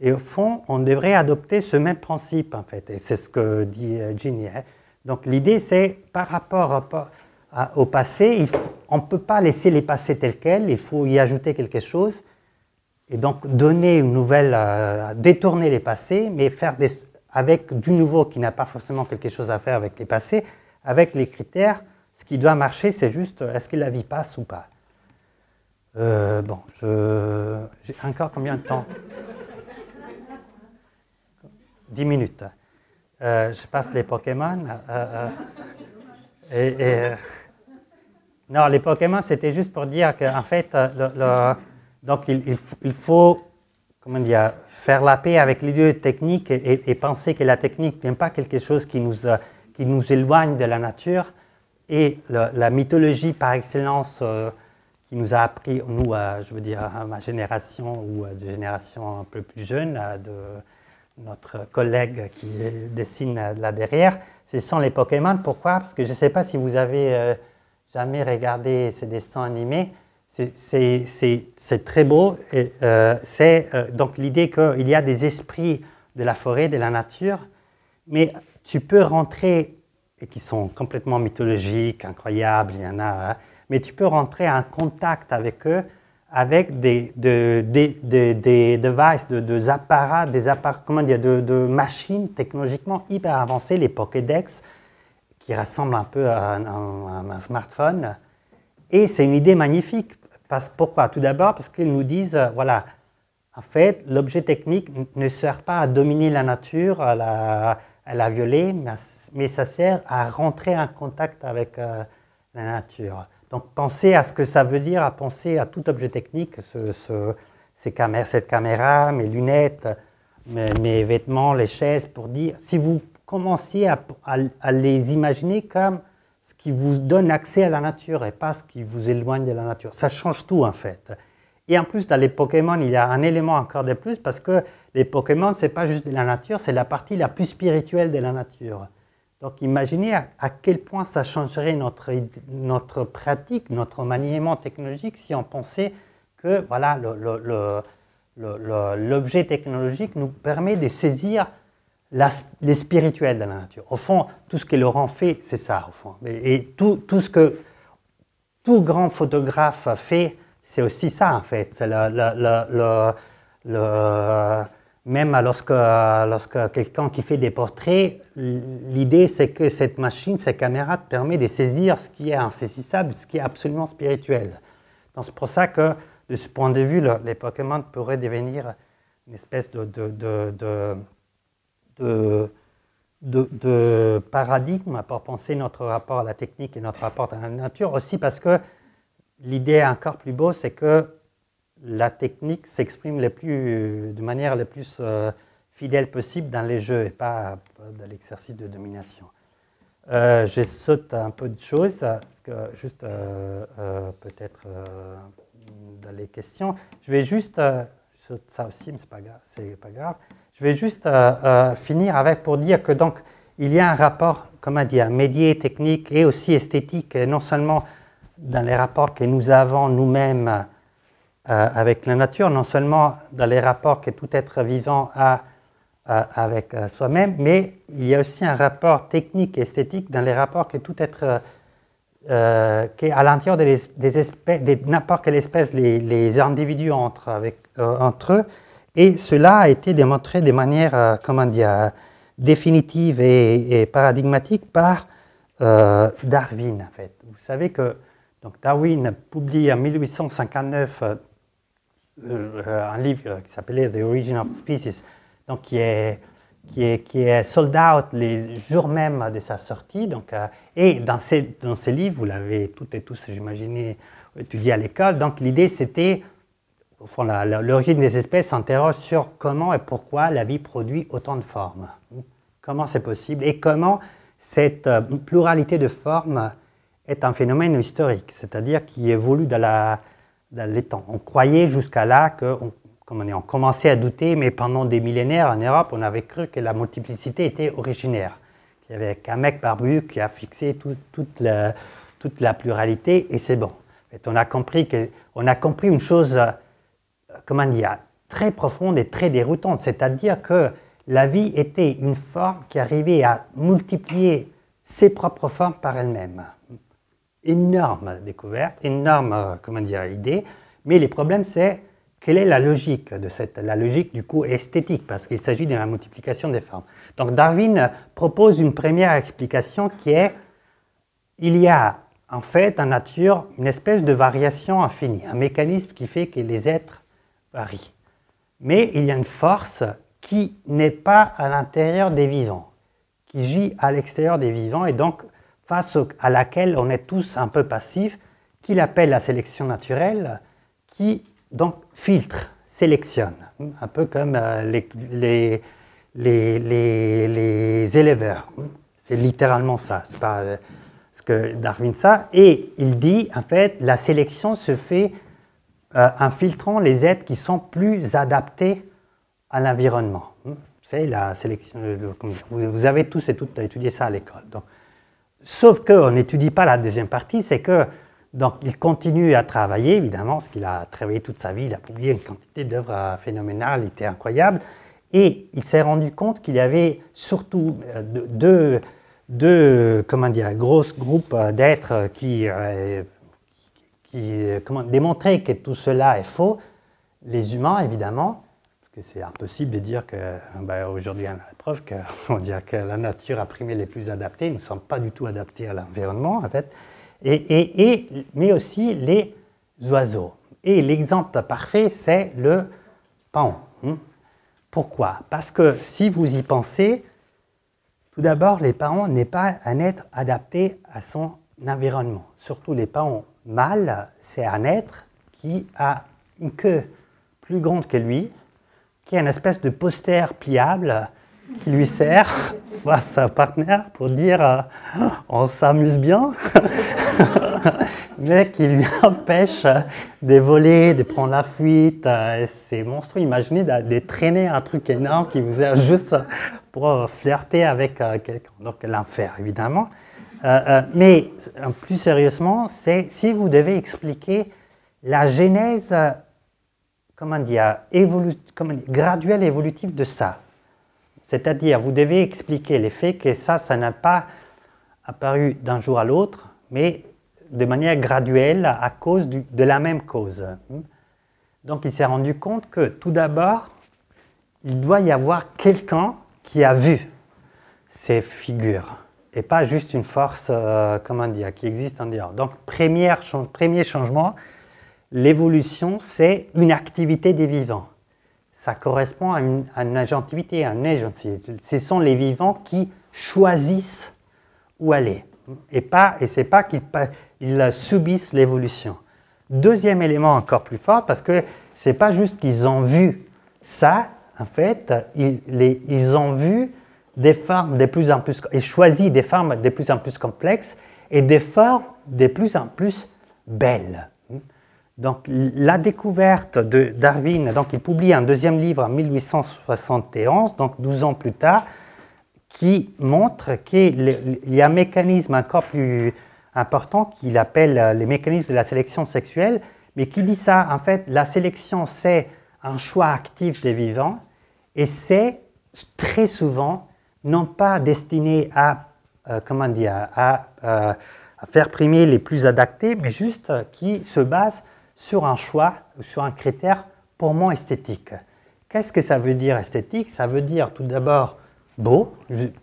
[SPEAKER 1] Et au fond, on devrait adopter ce même principe, en fait, et c'est ce que dit Ginny. Donc l'idée, c'est par rapport au passé, on ne peut pas laisser les passés tels quels, il faut y ajouter quelque chose, et donc donner une nouvelle, détourner les passés, mais faire avec du nouveau qui n'a pas forcément quelque chose à faire avec les passés, avec les critères, ce qui doit marcher, c'est juste est-ce que la vie passe ou pas. Bon, j'ai encore combien de temps? 10 minutes. Je passe les Pokémon. Non, les Pokémon, c'était juste pour dire qu'en fait, donc il faut comment dire, faire la paix avec les deux techniques et penser que la technique n'est pas quelque chose qui nous éloigne de la nature. Et la mythologie par excellence qui nous a appris, nous, je veux dire, à ma génération ou des générations un peu plus jeunes, de notre collègue qui dessine là derrière, ce sont les Pokémon. Pourquoi? Parce que je ne sais pas si vous avez jamais regardé ces dessins animés. C'est très beau. C'est donc l'idée qu'il y a des esprits de la forêt, de la nature, mais tu peux rentrer, et qui sont complètement mythologiques, incroyables, il y en a, mais tu peux rentrer en contact avec eux avec des devices, des appareils, comment dire, de machines technologiquement hyper avancées, les Pokédex, qui ressemblent un peu à un smartphone. Et c'est une idée magnifique. Pourquoi? Tout d'abord parce qu'ils nous disent, voilà, en fait, l'objet technique ne sert pas à dominer la nature, à la violer, mais ça sert à rentrer en contact avec la nature. Donc, pensez à ce que ça veut dire, à penser à tout objet technique, cette caméra, mes lunettes, mes vêtements, les chaises, pour dire, si vous commenciez à les imaginer comme ce qui vous donne accès à la nature et pas ce qui vous éloigne de la nature. Ça change tout, en fait. Et en plus, dans les Pokémon, il y a un élément encore de plus, parce que les Pokémon, ce n'est pas juste de la nature, c'est la partie la plus spirituelle de la nature. Donc, imaginez à quel point ça changerait notre pratique, notre maniement technologique, si on pensait que voilà, l'objet technologique nous permet de saisir les spirituels de la nature. Au fond, tout ce que Laurent fait, c'est ça, au fond. Et tout ce que tout grand photographe fait, c'est aussi ça, en fait. C'est même lorsque quelqu'un qui fait des portraits, l'idée c'est que cette machine, cette caméra te permet de saisir ce qui est insaisissable, ce qui est absolument spirituel. Donc c'est pour ça que, de ce point de vue, les Pokémon pourraient devenir une espèce de paradigme pour penser notre rapport à la technique et notre rapport à la nature, aussi parce que l'idée encore plus beau, c'est que la technique s'exprime de manière la plus fidèle possible dans les jeux et pas dans l'exercice de domination. Je saute un peu de choses, parce que juste peut-être dans les questions. Je vais juste, ça aussi, mais c'est pas grave. Je vais juste finir pour dire que donc il y a un rapport, comment dire, médié, technique et aussi esthétique, et non seulement dans les rapports que nous avons nous-mêmes avec la nature, non seulement dans les rapports que tout être vivant a avec soi-même, mais il y a aussi un rapport technique et esthétique dans les rapports que tout être qu'à l'intérieur de n'importe quelle espèce, les individus entre eux, et cela a été démontré de manière, comment dire, définitive et paradigmatique par Darwin, en fait. Vous savez que donc, Darwin publie en 1859 un livre qui s'appelait The Origin of Species, donc qui est sold out les jours même de sa sortie. Donc, et dans ces livres, vous l'avez toutes et tous, j'imagine, étudié à l'école. Donc l'idée, c'était, au fond, l'origine des espèces s'interroge sur comment et pourquoi la vie produit autant de formes. Comment c'est possible et comment cette pluralité de formes est un phénomène historique, c'est-à-dire qui évolue dans les temps. On croyait jusqu'à là on commençait à douter, mais pendant des millénaires en Europe, on avait cru que la multiplicité était originaire. Il n'y avait qu'un mec barbu qui a fixé toute la pluralité et c'est bon. On a compris une chose, comment dire, très profonde et très déroutante, c'est-à-dire que la vie était une forme qui arrivait à multiplier ses propres formes par elle-même. Énorme découverte, énorme, comment dire, idée, mais le problème c'est quelle est la logique la logique du coup esthétique, parce qu'il s'agit de la multiplication des formes. Donc Darwin propose une première explication qui est il y a en fait en nature une espèce de variation infinie, un mécanisme qui fait que les êtres varient. Mais il y a une force qui n'est pas à l'intérieur des vivants, qui gît à l'extérieur des vivants et donc face à laquelle on est tous un peu passifs, qu'il appelle la sélection naturelle, qui donc filtre, sélectionne, un peu comme les éleveurs. C'est littéralement ça, c'est pas ce que Darwin ça. Et il dit, en fait, la sélection se fait en filtrant les êtres qui sont plus adaptés à l'environnement. C'est la sélection, vous avez tous et toutes étudié ça à l'école. Sauf qu'on n'étudie pas la deuxième partie, c'est que donc, il continue à travailler, évidemment, parce qu'il a travaillé toute sa vie, il a publié une quantité d'œuvres phénoménales, il était incroyable, et il s'est rendu compte qu'il y avait surtout deux gros groupes d'êtres qui démontraient que tout cela est faux. Les humains, évidemment, parce que c'est impossible de dire que, aujourd'hui on a la preuve qu'on dirait que la nature a primé les plus adaptés, nous ne sommes pas du tout adaptés à l'environnement, en fait. Mais aussi les oiseaux. Et l'exemple parfait, c'est le paon. Pourquoi? Parce que si vous y pensez, tout d'abord, le paon n'est pas un être adapté à son environnement. Surtout les paons mâles, c'est un être qui a une queue plus grande que lui, qui a une espèce de poster pliable qui lui sert face à un partenaire pour dire on s'amuse bien, mais qui lui empêche de voler, de prendre la fuite. C'est monstrueux. Imaginez de traîner un truc énorme qui vous sert juste pour flirter avec quelqu'un. Donc l'enfer, évidemment. Mais plus sérieusement, c'est si vous devez expliquer la genèse, graduelle évolutive de ça. C'est-à-dire, vous devez expliquer les faits que ça n'a pas apparu d'un jour à l'autre, mais de manière graduelle à cause de la même cause. Donc, il s'est rendu compte que, tout d'abord, il doit y avoir quelqu'un qui a vu ces figures, et pas juste une force, qui existe en dehors. Donc, premier changement, l'évolution, c'est une activité des vivants. Ça correspond à une agentivité, à une agency. Ce sont les vivants qui choisissent où aller. Et ce n'est pas qu'ils subissent l'évolution. Deuxième élément encore plus fort, parce que ce n'est pas juste qu'ils ont vu ça, en fait, ils ont vu des formes de plus en plus, et choisi des formes de plus en plus complexes et des formes de plus en plus belles. Donc, la découverte de Darwin, donc il publie un deuxième livre en 1871, donc 12 ans plus tard, qui montre qu'il y a un mécanisme encore plus important qu'il appelle les mécanismes de la sélection sexuelle, mais qui dit ça, en fait, la sélection, c'est un choix actif des vivants, et c'est très souvent non pas destiné à faire primer les plus adaptés, mais juste qui se basent sur un choix, sur un critère purement esthétique. Qu'est-ce que ça veut dire esthétique? Ça veut dire tout d'abord beau,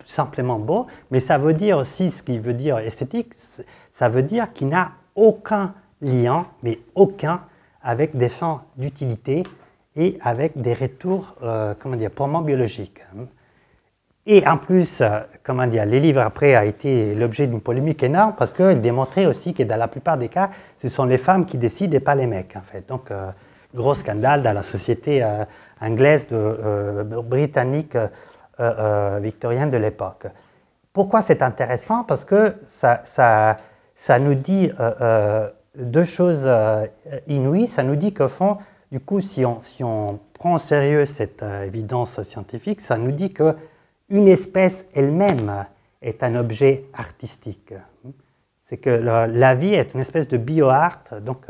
[SPEAKER 1] simplement beau, mais ça veut dire aussi, ce qui veut dire esthétique, ça veut dire qu'il n'a aucun lien, mais aucun, avec des fins d'utilité et avec des retours, comment dire, purement biologiques. Et en plus, comment dire, les livres après ont été l'objet d'une polémique énorme parce qu'ils démontraient aussi que dans la plupart des cas, ce sont les femmes qui décident et pas les mecs, en fait. Donc, gros scandale dans la société anglaise, britannique, victorienne de l'époque. Pourquoi c'est intéressant? Parce que ça nous dit deux choses inouïes. Ça nous dit qu'au fond, du coup, si on prend au sérieux cette évidence scientifique, ça nous dit qu'une espèce elle-même est un objet artistique. C'est que la vie est une espèce de bio-art, donc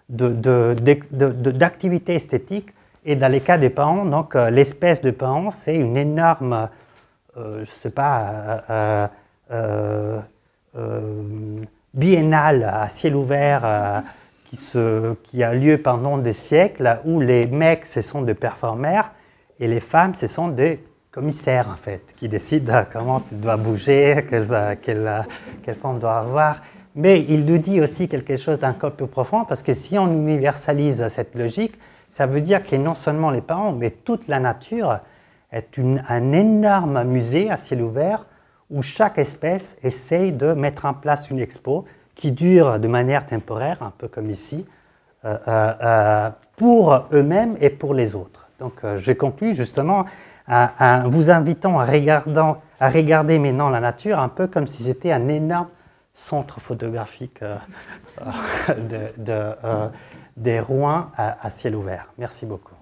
[SPEAKER 1] d'activité esthétique. Et dans les cas des paons, donc l'espèce de paon, c'est une énorme, je ne sais pas, biennale à ciel ouvert qui a lieu pendant des siècles, où les mecs, ce sont des performeurs, et les femmes, ce sont des commissaires, en fait, qui décident comment tu dois bouger, quelle forme doit avoir. Mais il nous dit aussi quelque chose d'encore plus profond, parce que si on universalise cette logique, ça veut dire que non seulement les parents, mais toute la nature est un énorme musée à ciel ouvert où chaque espèce essaye de mettre en place une expo qui dure de manière temporaire, un peu comme ici, pour eux-mêmes et pour les autres. Donc je conclus justement en vous invitant à regarder maintenant la nature un peu comme si c'était un énorme centre photographique des Rouen à ciel ouvert. Merci beaucoup.